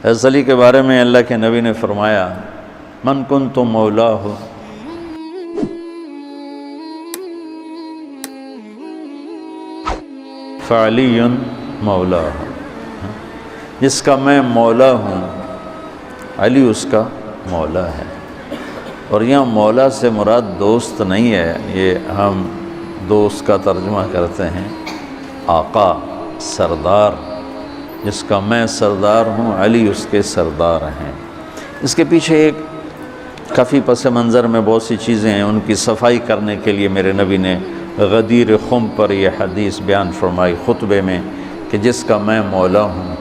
حضرت علی کے بارے میں اللہ کے نبی نے فرمایا من کنت مولاہ فعلی مولاہ، جس کا میں مولا ہوں علی اس کا مولا ہے۔ اور یہاں مولا سے مراد دوست نہیں ہے، یہ ہم دوست کا ترجمہ کرتے ہیں آقا، سردار، جس کا میں سردار ہوں علی اس کے سردار ہیں۔ اس کے پیچھے ایک کافی پس منظر میں بہت سی چیزیں ہیں، ان کی صفائی کرنے کے لیے میرے نبی نے غدیر خم پر یہ حدیث بیان فرمائی خطبے میں کہ جس کا میں مولا ہوں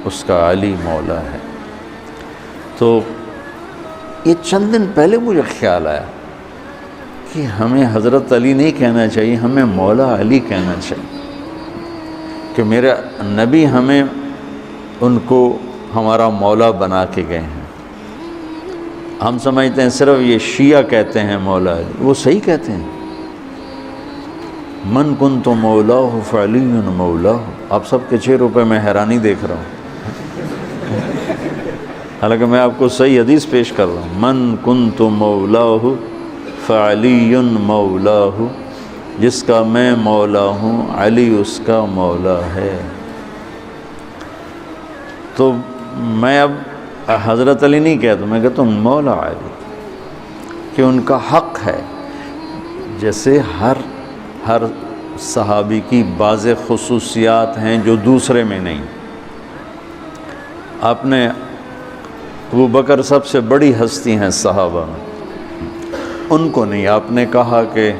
اس کا علی مولا ہے۔ تو یہ چند دن پہلے مجھے خیال آیا کہ ہمیں حضرت علی نہیں کہنا چاہیے، ہمیں مولا علی کہنا چاہیے، کہ میرا نبی ہمیں ان کو ہمارا مولا بنا کے گئے ہیں۔ ہم سمجھتے ہیں صرف یہ شیعہ کہتے ہیں مولا علی، وہ صحیح کہتے ہیں، من کنت مولاہ فعلی مولاہ۔ آپ سب کے چہروں پہ میں حیرانی دیکھ رہا ہوں، حالانکہ میں آپ کو صحیح حدیث پیش کر رہا ہوں، من کنت مولاہ فعلی مولاہ، جس کا میں مولا ہوں علی اس کا مولا ہے۔ تو میں اب حضرت علی نہیں کہتا، میں کہتا ہوں مولا علی، کہ ان کا حق ہے۔ جیسے ہر صحابی کی بعض خصوصیات ہیں جو دوسرے میں نہیں۔ آپ نے ابو بکر سب سے بڑی ہستی ہیں صحابہ میں، ان کو نہیں، آپ نے کہا کہ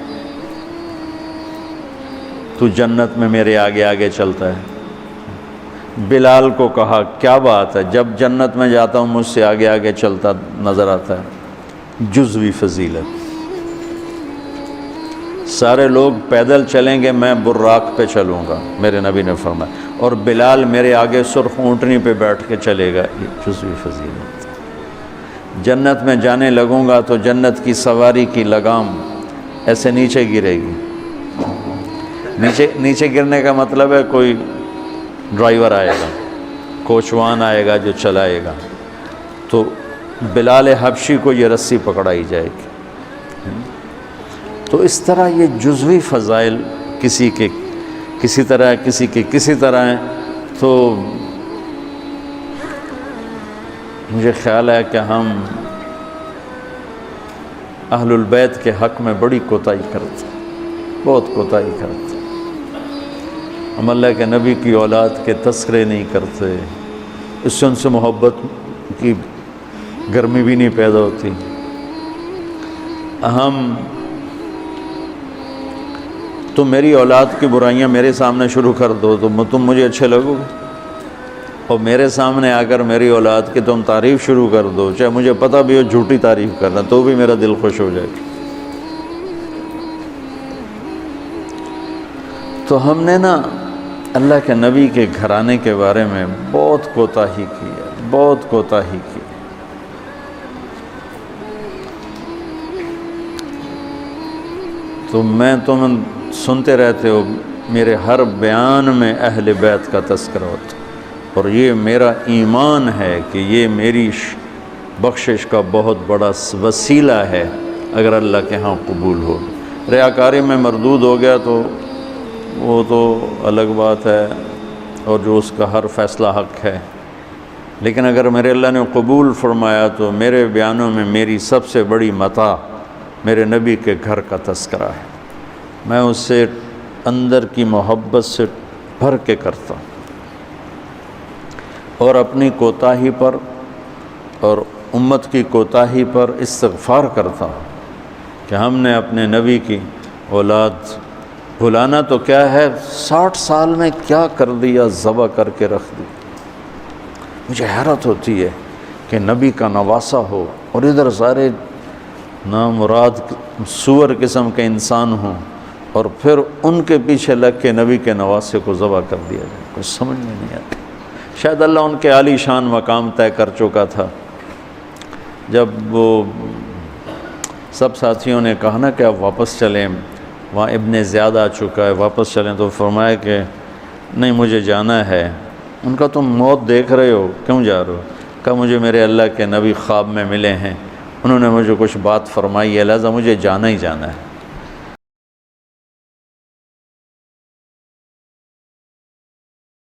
تو جنت میں میرے آگے آگے چلتا ہے۔ بلال کو کہا کیا بات ہے، جب جنت میں جاتا ہوں مجھ سے آگے آگے چلتا نظر آتا ہے۔ جزوی فضیلت، سارے لوگ پیدل چلیں گے میں براق پہ چلوں گا، میرے نبی نے فرمایا، اور بلال میرے آگے سرخ اونٹنی پہ بیٹھ کے چلے گا، یہ جزوی فضیلت۔ جنت میں جانے لگوں گا تو جنت کی سواری کی لگام ایسے نیچے گرے گی۔ نیچے گرنے کا مطلب ہے کوئی ڈرائیور آئے گا، کوچوان آئے گا جو چلائے گا، تو بلال حبشی کو یہ رسی پکڑائی جائے گی۔ تو اس طرح یہ جزوی فضائل کسی کے کسی طرح، کسی کے کسی طرح ہیں۔ تو مجھے خیال ہے کہ ہم اہل البیت کے حق میں بڑی کوتاہی کرتے ہیں، بہت کوتاہی کرتے ہیں۔ ہم اللہ کے نبی کی اولاد کے تذکرے نہیں کرتے، اس سے ان سے محبت کی گرمی بھی نہیں پیدا ہوتی۔ تم میری اولاد کی برائیاں میرے سامنے شروع کر دو تو تم مجھے اچھے لگو گے، اور میرے سامنے آ کر میری اولاد کی تم تعریف شروع کر دو، چاہے مجھے پتہ بھی ہو جھوٹی تعریف کرنا، تو بھی میرا دل خوش ہو جائے گا۔ تو ہم نے نا اللہ کے نبی کے گھرانے کے بارے میں بہت کوتاہی کی ہے، بہت کوتاہی کی۔ تو تم سنتے رہتے ہو، میرے ہر بیان میں اہل بیت کا تذکرہ ہوتا، اور یہ میرا ایمان ہے کہ یہ میری بخشش کا بہت بڑا وسیلہ ہے اگر اللہ کے ہاں قبول ہو۔ ریاکاری میں مردود ہو گیا تو وہ تو الگ بات ہے، اور جو اس کا ہر فیصلہ حق ہے، لیکن اگر میرے اللہ نے قبول فرمایا تو میرے بیانوں میں میری سب سے بڑی متاع میرے نبی کے گھر کا تذکرہ ہے۔ میں اس سے اندر کی محبت سے بھر کے کرتا ہوں، اور اپنی کوتاہی پر اور امت کی کوتاہی پر استغفار کرتا ہوں کہ ہم نے اپنے نبی کی اولاد بھلانا تو کیا ہے، 60 سال میں کیا کر دیا، ذبح کر کے رکھ دی۔ مجھے حیرت ہوتی ہے کہ نبی کا نواسہ ہو اور ادھر سارے نامراد سور قسم کے انسان ہوں، اور پھر ان کے پیچھے لگ کے نبی کے نواسے کو ذبح کر دیا جائے، کچھ سمجھ میں نہیں آتا۔ شاید اللہ ان کے عالی شان مقام طے کر چکا تھا۔ جب وہ سب ساتھیوں نے کہا نا کہ آپ واپس چلیں، وہاں ابن زیاد آ چکا ہے، واپس چلیں، تو فرمایا کہ نہیں مجھے جانا ہے۔ ان کا تم موت دیکھ رہے ہو، کیوں جا رہے ہو؟ کہا مجھے میرے اللہ کے نبی خواب میں ملے ہیں، انہوں نے مجھے کچھ بات فرمائی ہے، لہٰذا مجھے جانا ہی جانا ہے۔